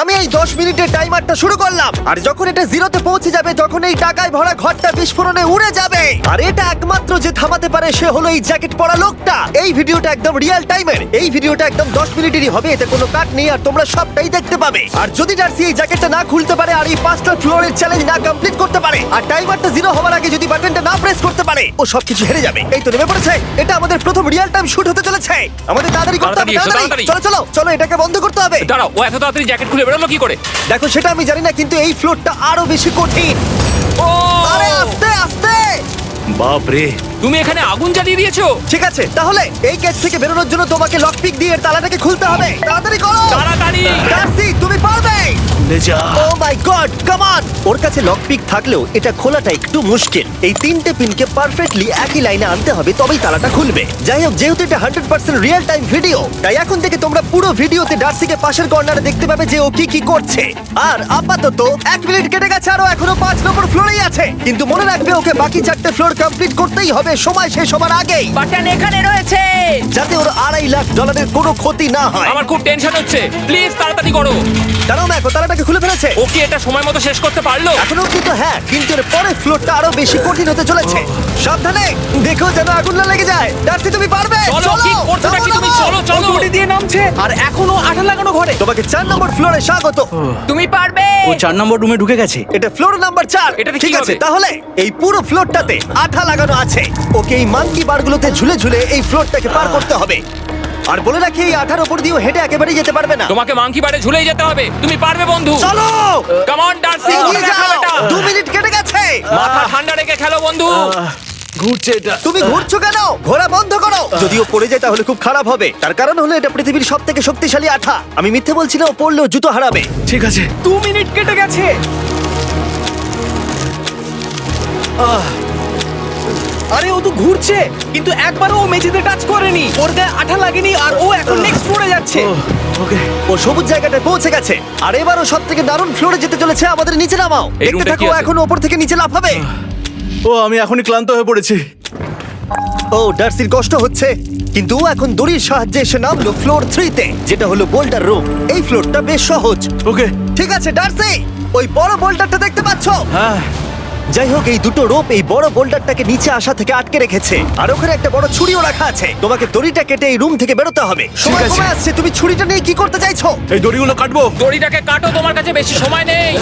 আমি এই 10 মিনিটের টাইমারটা শুরু করলাম, আর যখন এটা জিরোতে পৌঁছে যাবে তখন এই টাকায় ভরা ঘরটা বিস্ফোরণে উড়ে যাবে। আর এটা একমাত্র যে থামাতে পারে সে হলো এই জ্যাকেট পরা লোকটা। এই ভিডিওটা একদম রিয়েল টাইমের, এই ভিডিওটা একদম 10 মিনিটেরই হবে, এতে কোনো কাট নেই আর তোমরা সবটাই দেখতে পাবে। আর যদি ডার্সি এই জ্যাকেটটা না খুলতে পারে আর এই 5টা ফ্লোরের চ্যালেঞ্জ না কমপ্লিট করতে পারে আর টাইমারটা জিরো হওয়ার আগে যদি বাটনটা না প্রেস করতে পারে, ও সবকিছু হেরে যাবে। এই তো নেমে পড়েছে, এটা আমাদের প্রথম রিয়েল টাইম শুট হতে চলেছে। আমাদের তাড়াতাড়ি করতে হবে, তাড়াতাড়ি চলো চলো চলো, এটাকে বন্ধ করতে হবে। দাঁড়াও, ও এত তাড়াতাড়ি জ্যাকেট খুলে বেরোলো কি করে? দেখো সেটা আমি জানি না, কিন্তু এই ফ্লোরটা আরো বেশি কঠিন। ও আরে আস্তে আস্তে। বাপ রে, তুমি এখানে আগুন জ্বালিয়ে দিয়েছো? ঠিক আছে, তাহলে এই কেস থেকে বেরোনোর জন্য তোমাকে লক পিক দিয়ে এর তালাটাকে খুলতে হবে। তাড়াতাড়ি করো তাড়াতাড়ি। ডার্সি, তুমি পারবে। খুলে যা। ও মাই গড, কাম অন। ওর কাছে লক পিক থাকলেও এটা খোলাটা একটু মুশকিল। এই 3টে পিনকে পারফেক্টলি একই লাইনে আনতে হবে, তবেই তালাটা খুলবে। যাই হোক, যেহেতু এটা 100% রিয়েল টাইম ভিডিও, তাই এখন থেকে তোমরা পুরো ভিডিওতে ডার্সিকে পাশের কর্নারে দেখতে পাবে যে ও কি কি করছে। আর আপাতত 1 মিনিট কেটে গেছে, আরো এখনো 5 নম্বর ফ্লোরেই আছে। কিন্তু মনে রাখবে ওকে বাকি 4টে ফ্লোর কমপ্লিট করতেই হবে সময় শেষ হবার আগেই, বাটন এখানে রয়েছে। যাতে ওর $2.5 লাখ কোনো ক্ষতি না হয়। আমার খুব টেনশন হচ্ছে, প্লিজ তাড়াতাড়ি করো। দাঁড়াও, দেখো তালাটাকে খুলে ফেলেছে। ও কি এটা সময় মতো শেষ করতে পারলো? এখনো কিন্তু হ্যাঁ, কিন্তু এর পরের ফ্লোরটা আরো বেশি কঠিন হতে চলেছে। সাবধানে, দেখো যেন আগুন না লেগে যায়। ডার্সি, তুমি পারবে। চলো, কি করছো নাকি তুমি? চলো চলো। দড়ি দিয়ে নামছে আর এখনো আঠা লাগানো ঘরে। তোমাকে 4 নম্বর ফ্লোরে স্বাগত। তুমি পারবে। ও 4 নম্বর রুমে ঢুকে গেছে। এটা ফ্লোর নাম্বার 4। এটাতে কি ঠিক আছে, হবে? তাহলে এই পুরো ফ্লোরটাতে আঠা লাগানো আছে। ওকে এই মাঙ্কি বারগুলোতে ঝুলে ঝুলে এই ফ্লোরটাকে পার করতে হবে। আর বলে রাখি, এই আঠার উপর দিয়েও হেঁটে একেবারেই যেতে পারবে না। তোমাকে মাংকি বারে ঝুলেই যেতে হবে। তুমি পারবে বন্ধু। চলো, কাম অন ডার্সি, এগিয়ে দেখা যাও। বেটা। 2 মিনিট কেটে গেছে। মাথা ঠান্ডা রেখে খেলো বন্ধু। ঘুরছে এটা। তুমি ঘুরছো কেন? ঘোরা বন্ধ করো। যদিও পড়ে যায় তাহলে খুব খারাপ হবে, তার কারণ হলো এটা পৃথিবীর সবথেকে শক্তিশালী আঠা। আমি মিথ্যে বলছি না, ও পড়লেও জুতো হারাবে। ঠিক আছে। 2 মিনিট কেটে গেছে। আরে ও তো ঘুরছে, কিন্তু একবারও ও মেঝেতে টাচ করেনি। ওর গায়ে আঠা লাগেনি আর ও এখন নেক্সট ফ্লোরে যাচ্ছে। ওকে। ও সবুজ জায়গাটায় পৌঁছে গেছে, আর এবারও সব থেকে দারুণ ফ্লোরে যেতে চলেছে। আমাদের নিচে নামাও। এই দেখতে রুমটা থাকো, কি আছে? এখন ওপর থেকে নিচে লাফাবে। ও আমি এখনই ক্লান্ত হয়ে পড়েছি। ও ডার্সির কষ্ট হচ্ছে, কিন্তু ও এখন দড়ির সাহায্যে এসে নামলো ফ্লোর 3-তে, যেটা হলো বোল্ডার রুম। এই ফ্লোরটা বেশ সহজ। ওকে। ঠিক আছে ডার্সি, ওই বড় বোল্ডারটা দেখতে পাচ্ছো? হ্যাঁ। যাই হোক, এই দুটো রোপ এই বড় বোল্ডারটাকে নিচে আসা থেকে আটকে রেখেছে, আর ওখানে একটা বড় ছুরিও রাখা আছে। তোমাকে দড়িটা কেটে এই রুম থেকে বেরোতে হবে। সময় আছে। কমে আসছে, তুমি ছুরিটা নিয়ে কি করতে চাইছো? এই দড়িগুলো কাটবো। দড়িটাকে কাটো, তোমার কাছে বেশি সময় নেই।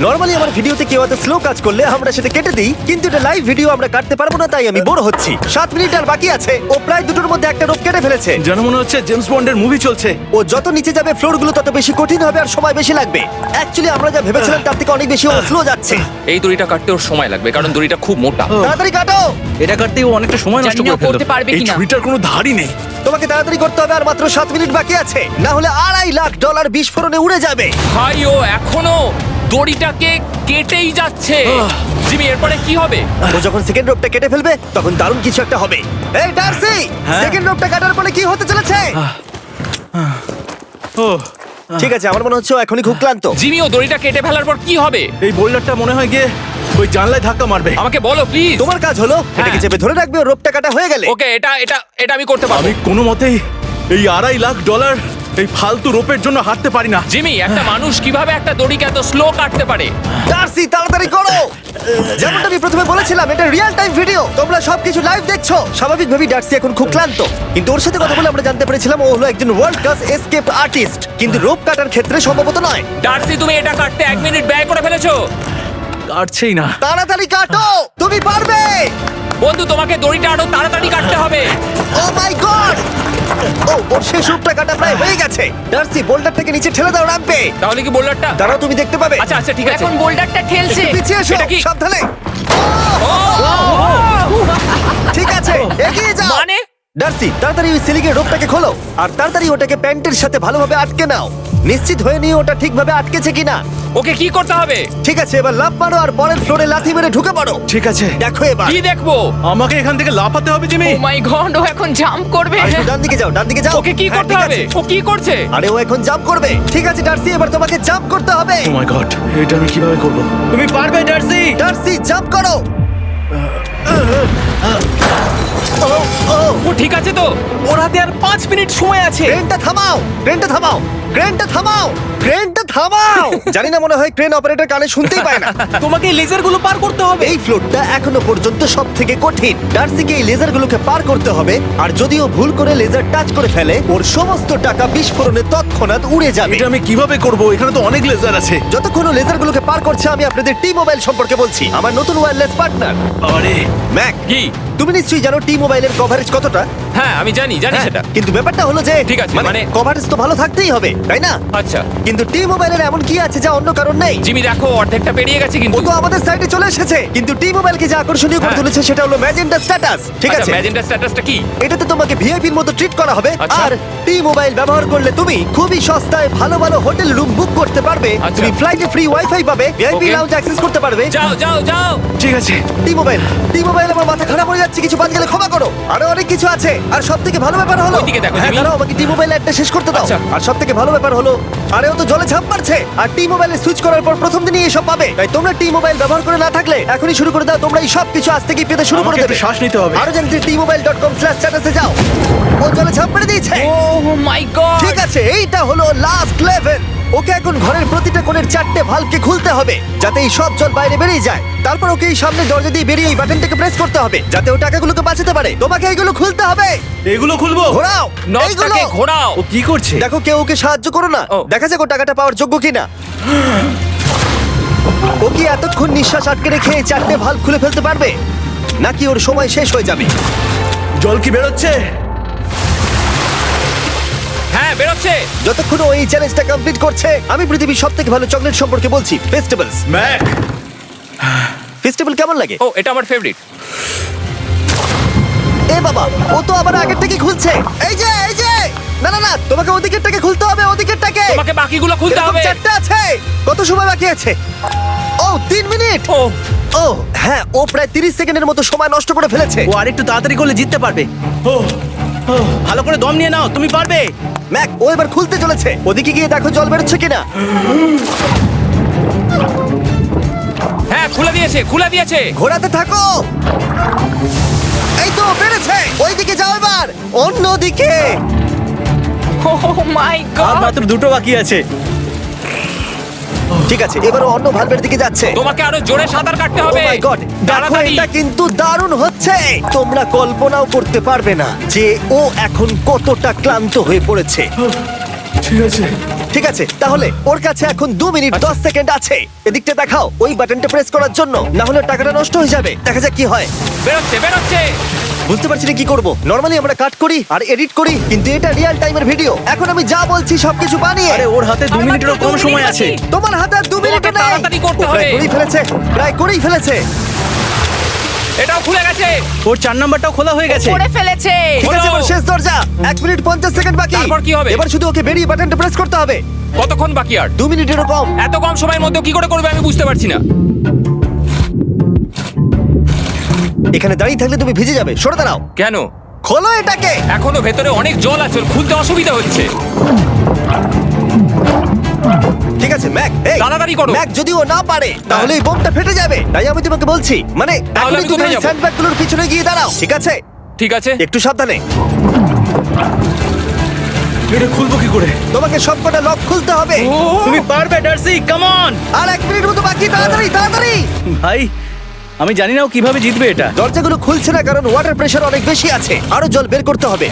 নরমালি আমার ভিডিওতে কেউ এত স্লো কাজ করলে আমরা সেটা কেটে দিই, কিন্তু এটা লাইভ ভিডিও আমরা কাটতে পারবো না, তাই আমি বোর হচ্ছি। 7 মিনিট আর বাকি আছে। ও প্রায় দুটোর মধ্যে একটা রোপ কেটে ফেলেছে। যেন মনে হচ্ছে জেমস বন্ডের মুভি চলছে। ও যত নিচে যাবে ফ্লোরগুলো তত বেশি কঠিন হবে আর সময় বেশি লাগবে। অ্যাকচুয়ালি আমরা যা ভেবেছিলাম তার থেকে অনেক বেশি ও স্লো যাচ্ছে। এই দড়িটা কাটতে ওর সময় লাগবে, কারণ দড়িটা খুব মোটা। তাড়াতাড়ি কাটো। এটা কাটতেই ও অনেকটা সময় নষ্ট জানি না করে ফেললো। করতে পারবে এই কিনা। ছুরিটার কোনো ধারই নেই। তোমাকে তাড়াতাড়ি করতে হবে, আর মাত্র 7 মিনিট বাকি আছে, না হলে $2.5 লাখ বিস্ফোরণে উড়ে যাবে। ভাই ও এখনো দড়িটাকে কেটেই যাচ্ছে। জিমি, এরপরে কি হবে? ও যখন সেকেন্ড রোপটা কেটে ফেলবে তখন দারুণ কিছু একটা হবে। এই ডার্সি, হ্যাঁ? সেকেন্ড রোপটা কাটার পরে কি হতে চলেছে? ও ঠিক আছে, আমার মনে হচ্ছে ও এখনই খুব ক্লান্ত। জিমি, ও দড়িটা কেটে ফেলার পর কি হবে? এই বোল্ডারটা মনে হয় গিয়ে ওই জানলায় ধাক্কা মারবে। আমাকে বলো প্লিজ। তোমার কাজ হলো এটাকে চেপে ধরে রাখবে, ও রোপটা কাটা হয়ে গেলে। ওকে, এটা এটা এটা আমি করতে পারবো। আমি কোনো মতেই এই $2.5 লাখ এই ফালতু রোপের জন্য হাঁটতে পারি না। জিমি, একটা মানুষ কিভাবে একটা দড়িকে এত স্লো কাটতে পারে? ডার্সি, তাড়াতাড়ি করো। যেমনটা আমি প্রথমে বলেছিলাম, এটা রিয়েল টাইম ভিডিও, তোমরা সবকিছু লাইভ দেখছো। স্বাভাবিকভাবেই ডার্সি এখন খুব ক্লান্ত, কিন্তু ওর সাথে কথা বলে আমরা জানতে পেরেছিলাম ও হলো একজন ওয়ার্ল্ড ক্লাস এসকেপ আর্টিস্ট, কিন্তু রোপ কাটার ক্ষেত্রে সম্ভবত নয়। ডার্সি, তুমি এটা কাটতে 1 মিনিট ব্যয় করে ফেলেছো। কাটছেই না। তাড়াতাড়ি কাটো, তুমি পারবে। বন্ধু, তোমাকে দড়িটা আরো তাড়াতাড়ি কাটতে হবে। ও মাই গড! ও ওর শেষ রূপটা কাটা প্রায় হয়ে গেছে। ডার্সি, বোল্ডারটাকে নিচে ঠেলে দাও রাম্পে। তাহলে কি বোল্ডারটা? দাঁড়াও, তুমি দেখতে পাবে। আচ্ছা আচ্ছা, ঠিক আছে। এখন বোল্ডারটা ঠেলছে। পিছিয়ে এসো, এটা কি? সাবধানে। ঠিক আছে, এগিয়ে যাও। মানে? ডার্সি, তাড়াতাড়ি ওই সিলিকের রোপটাকে খোলো, আর তাড়াতাড়ি ওটাকে প্যান্টের সাথে ভালোভাবে আটকে নাও। নিশ্চিত হয়ে নিয়ে ওটা ঠিকভাবে আটকেছে কিনা। ওকে কি করতে হবে? ঠিক আছে, এবার লাফ মারো আর পরের ফ্লোরে লাথি মেরে ঢুকে পড়ো। ঠিক আছে। দেখো এবার। কি দেখবো? আমাকে এখান থেকে লাফাতে হবে জিমি। ও মাই গড, ও এখন জাম্প করবে। আর একটু ডান দিকে যাও, ডান দিকে যাও। ওকে কি হ্যাঁ, করতে ঠিক হবে? আছে। ও কি করছে? আরে ও এখন জাম্প করবে। ঠিক আছে ডার্সি, এবার তোমাকে জাম্প করতে হবে। ও মাই গড, এটা আমি কিভাবে করব? তুমি পারবে ডার্সি। ডার্সি, জাম্প করো। ও ও ও ঠিক আছে তো? ওর হাতে আর 5 মিনিট সময় আছে। ক্রেনটা থামাও, ক্রেনটা থামাও, ক্রেনটা থামাও, ক্রেনটা থামাও। জানি না, মনে হয় ক্রেন অপারেটর কানে শুনতেই পায় না। তোমাকে এই লেজারগুলো পার করতে হবে। এই ফ্লোরটা এখনো পর্যন্ত সব থেকে কঠিন। ডার্সিকে এই লেজারগুলোকে পার করতে হবে, আর যদিও ভুল করে লেজার টাচ করে ফেলে, ওর সমস্ত টাকা বিস্ফোরণে তৎক্ষণাৎ উড়ে যাবে। এটা আমি কিভাবে করব? এখানে তো অনেক লেজার আছে। যতক্ষণ ও লেজারগুলোকে পার করছে, আমি আপনাদের টি মোবাইল সম্পর্কে বলছি, আমার নতুন ওয়্যারলেস পার্টনার আরে ম্যাক। কি? তুমি নিশ্চয়ই জানো টি মোবাইলের কভারেজ কতটা। হ্যাঁ আমি জানি হ্যাঁ, সেটা। কিন্তু ব্যাপারটা হলো যে ঠিক আছে, মানে কভারেজ তো ভালো থাকতেই হবে, তাই না? আচ্ছা কিন্তু টি মোবাইলের এমন কি আছে যা অন্য কারণ নেই? জিমি দেখো অর্ধেকটা পেরিয়ে গেছে ও কিন্তু। তো আমাদের সাইডে চলে এসেছে, কিন্তু টি মোবাইলকে যে আকর্ষণীয় করে হ্যাঁ। তুলেছে সেটা হলো ম্যাজেন্টা স্ট্যাটাস। ঠিক আছে, ম্যাজেন্টা স্ট্যাটাসটা কি? এটাতে তোমাকে ভিআইপির মতো ট্রিট করা হবে। আচ্ছা। আর টি মোবাইল ব্যবহার করলে তুমি খুবই সস্তায় ভালো ভালো হোটেল রুম বুক করতে পারবে। আচ্ছা। তুমি ফ্লাইটে ফ্রি ওয়াইফাই পাবে, ভিআইপি Okay. লাউঞ্জ অ্যাক্সেস করতে পারবে। যাও যাও যাও। ঠিক আছে। টি মোবাইল, টি মোবাইল, আমার মাথা খারাপ হয়ে যাচ্ছে, কিছু বাদ গেলে ক্ষমা করো। আরো অনেক কিছু আছে, আর সব থেকে ভালো ব্যাপার হলো, ওইদিকে দেখো, হ্যাঁ জিমি। দাঁড়াও, আমাকে টি মোবাইল একটা শেষ করতে দাও। আচ্ছা। আর সব থেকে ভালো ব্যাপার হলো, আরে ও তো জলে ঝাঁপ মারছে, আর টি মোবাইলে সুইচ করার পর প্রথম দিনই এসব পাবে। তাই তোমরা টি মোবাইল ব্যবহার করে না থাকলে এখনই শুরু করে দাও। তোমরা এই সব কিছু আজ থেকেই পেতে শুরু করে আমাকে দেবে। একটু শ্বাস নিতে হবে। আরো জানতে tmobile.com/status-এ যাও। ও জলে ঝাঁপ মেরে দিয়েছে। ও মাই গড। ঠিক আছে, এইটা হলো লাস্ট লেভেল। ওকে এখন ঘরের প্রতিটা কোণের 4টে ভালভকে খুলতে হবে, যাতে এই সব জল বাইরে বেরিয়ে যায়। তারপর ওকে এই সামনে দরজা দিয়ে বেরিয়ে এই বাটনটাকে প্রেস করতে হবে, যাতে ও টাকাগুলোকে বাঁচাতে পারে। তোমাকে এইগুলো খুলতে হবে। এগুলো খুলবো? ঘোরাও এইগুলো। নটটাকে ঘোরাও। ও কি করছে? দেখো কেউ ওকে সাহায্য করো না, ও। দেখা যাক ও টাকাটা পাওয়ার যোগ্য কিনা। ও কি এতক্ষণ নিঃশ্বাস আটকে রেখে এই 4টে ভালভ খুলে ফেলতে পারবে, নাকি ওর সময় শেষ হয়ে যাবে? জল কি বেরোচ্ছে? হ্যাঁ বেরোচ্ছে। যতক্ষণ ও এই চ্যালেঞ্জটা কমপ্লিট করছে, আমি পৃথিবীর সবথেকে ভালো চকলেট সম্পর্কে বলছি, ফেস্টিভ্যালস। ম্যাক, ফেস্টিভ্যাল কেমন লাগে? ও এটা আমার ফেভারিট। এ বাবা, ও তো আবার আগের থেকে খুলছে। এই যে এই যে, না না না, তোমাকে ওদিকেরটাকে খুলতে হবে, ওদিকেরটাকে। তোমাকে বাকিগুলো খুলতে এরকম হবে। 4টে আছে। কত সময় বাকি আছে? ও 3 মিনিট। ও ও হ্যাঁ, ও প্রায় 30 সেকেন্ডের মতো সময় নষ্ট করে ফেলেছে। ও আরেকটু তাড়াতাড়ি করলে জিততে পারবে। ও ভালো করে দম নিয়ে নাও, তুমি পারবে। ম্যাক, ও এবার খুলতে চলেছে। ওদিকে গিয়ে দেখো জল বেরোচ্ছে কিনা। হ্যাঁ খুলে দিয়েছে খুলে দিয়েছে। ঘোরাতে থাকো। এই তো বেড়েছে। ওইদিকে যাও এবার, অন্যদিকে। ও মাই আর গড। মাত্র 2টো বাকি আছে। ঠিক আছে, এবার ও অন্য ভালভের দিকে যাচ্ছে। তোমাকে আরো জোরে সাঁতার কাটতে ও হবে। মাই গড, দেখো তাড়াতাড়ি। এটা কিন্তু দারুণ হচ্ছে। তোমরা কল্পনাও করতে পারবে না যে ও এখন কতটা ক্লান্ত হয়ে পড়েছে। ঠিক আছে। ঠিক আছে, তাহলে ওর কাছে এখন 2 মিনিট 10 সেকেন্ড আছে। এদিকটা দেখাও, ওই বাটনটা প্রেস করার জন্য, না হলে টাকাটা নষ্ট হয়ে যাবে। দেখা যাক কি হয়। বেরোচ্ছে বেরোচ্ছে। বুঝতে পারছি না কি করব। নরমালি আমরা কাট করি আর এডিট করি, কিন্তু এটা রিয়েল টাইমের ভিডিও। এখন আমি যা বলছি সবকিছু বানিয়ে। আরে ওর হাতে 2 মিনিটেরও কম সময় আছে। তোমার হাতে আর 2 মিনিট তোমাকে নেই। তাড়াতাড়ি করতে ও প্রায় হবে। করেই ফেলেছে, প্রায় করেই ফেলেছে। এটাও খুলে গেছে। ওর 4 নাম্বারটাও খোলা হয়ে গেছে। করে ফেলেছে। ঠিক আছে, এবার শেষ দরজা। 1 মিনিট 50 সেকেন্ড বাকি। তারপর কি হবে? এবার শুধু ওকে বেরিয়ে বাটনটা প্রেস করতে হবে। কতক্ষণ বাকি আর? 2 মিনিটেরও কম। এত কম সময়ের মধ্যে কি করে করবে আমি বুঝতে পারছি না। এখানে দাঁড়িয়ে থাকলে তুমি ভিজে যাবে, সরে দাঁড়াও। কেন? খোলো এটাকে। এখনো ভেতরে অনেক জল আছে, ওর খুলতে অসুবিধা হচ্ছে। ঠিক আছে ম্যাক, এই তাড়াতাড়ি করো। ম্যাক, যদি ও না পারে তাহলে এই বোমটা ফেটে যাবে। তাই আমি তোমাকে বলছি, মানে তাহলে এখনই আমি তুমি কোথায় ওই যাবো? স্যান্ডব্যাগগুলোর পিছনে গিয়ে দাঁড়াও। ঠিক আছে, ঠিক আছে। একটু সাবধানে। এটা খুলবো কি করে? তোমাকে সবকটা লক খুলতে হবে। তুমি পারবে ডার্সি, কাম অন। আর 1 মিনিট মতো বাকি, তাড়াতাড়ি তাড়াতাড়ি। ভাই আমি জানি না ও কিভাবে জিতবে এটা। দরজাগুলো খুলছে না কারণ ওয়াটার প্রেশার অনেক বেশি আছে। আরো জল বের করতে হবে।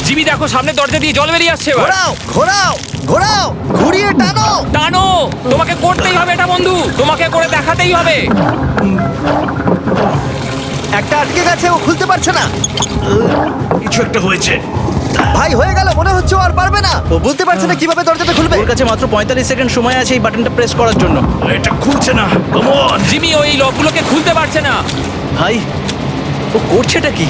জিমি দেখো সামনে দরজা দিয়ে জল বেরিয়ে আসছে এবার। ঘোরাও ঘোরাও ঘোরাও, ঘুরিয়ে টানো। টানো। তোমাকে করতেই হবে এটা বন্ধু, তোমাকে করে দেখাতেই হবে। একটা আটকে গেছে, ও খুলতে পারছে না। কিছু একটা হয়েছে। ভাই হয়ে গেল, মনে হচ্ছে ও আর পারবে না। ও বুঝতে পারছে না কিভাবে দরজাটা খুলবে। ওর কাছে মাত্র 45 সেকেন্ড সময় আছে এই বাটনটা প্রেস করার জন্য। এটা খুলছে না। Come on. জিমি ওই লকগুলোকে খুলতে পারছে না। ভাই ও করছেটা কি?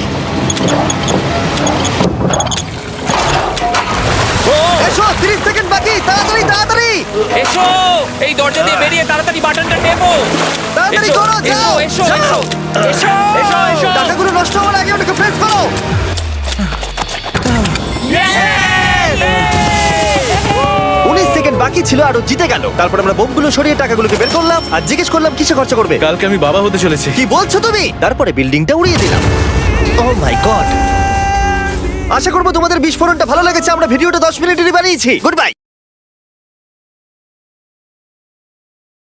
ও এসো, 30 সেকেন্ড বাকি, তাড়াতাড়ি তাড়াতাড়ি এসো, এই দরজা দিয়ে বেরিয়ে তাড়াতাড়ি বাটনটা টেপো। তাড়াতাড়ি এসো, করো, এসো, যাও, এসো, যাও। এসো, এসো, এসো, এসো। টাকাগুলো নষ্ট হওয়ার আগে ওটাকে প্রেস করো। 19 সেকেন্ড বাকি ছিল আর ও জিতে গেল। তারপর আমরা বোমগুলো সরিয়ে টাকাগুলোকে বের করলাম আর জিজ্ঞেস করলাম কিসে খরচা করবে। কালকে আমি বাবা হতে চলেছি। কি বলছো তুমি? তারপরে বিল্ডিংটা উড়িয়ে দিলাম। ও মাই গড, আশা করবো তোমাদের বিস্ফোরণটা ভালো লেগেছে। আমরা ভিডিওটা 10 মিনিটেরই বানিয়েছি। Good bye.